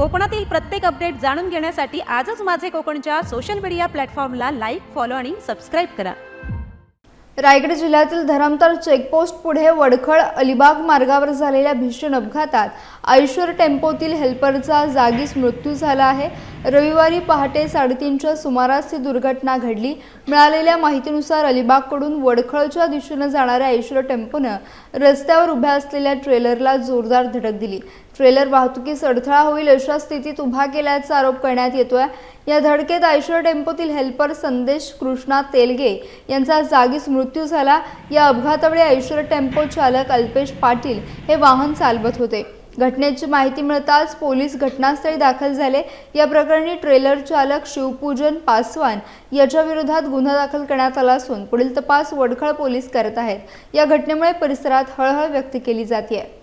कोकणातील प्रत्येक अपडेट जाणून घेण्यासाठी आजच माझे कोकणच्या सोशल मीडिया प्लॅटफॉर्मला लाईक, फॉलो आणि सबस्क्राईब करा। रायगड जिल्ह्यातील धरमतर चेकपोस्ट पुढे वडखळ अलिबाग मार्गावर झालेल्या भीषण अपघातात आयशर टेम्पोतील हेल्परचा जागीच मृत्यू झाला आहे। रविवारी पहाटे 3:30च्या सुमारास ही दुर्घटना घडली। मिळालेल्या माहितीनुसार अलिबागकडून वडखळच्या दिशेने जाणाऱ्या आयशर टेम्पोने रस्त्यावर उभ्या असलेल्या ट्रेलरला जोरदार धडक दिली। ट्रेलर वाहतुकीस अडथळा होईल अशा स्थितीत उभा केल्याचा आरोप करण्यात येतोय। या धडकेत आयशर टेम्पोतील हेल्पर संदेश कृष्णा तेलगे यांचा जागीच मृत्यू झाला। या अपघातावेळी आयशर टेम्पो चालक अल्पेश पाटील हे वाहन चालवत होते। घटनेची माहिती मिळताच पोलीस घटनास्थळी दाखल झाले। या प्रकरणी ट्रेलर चालक शिवपूजन पासवान याच्या विरोधात गुन्हा दाखल करण्यात आला असून पुढील तपास वडखळ पोलीस करत आहेत। या घटनेमुळे परिसरात हळहळ व्यक्त केली जाते आहे।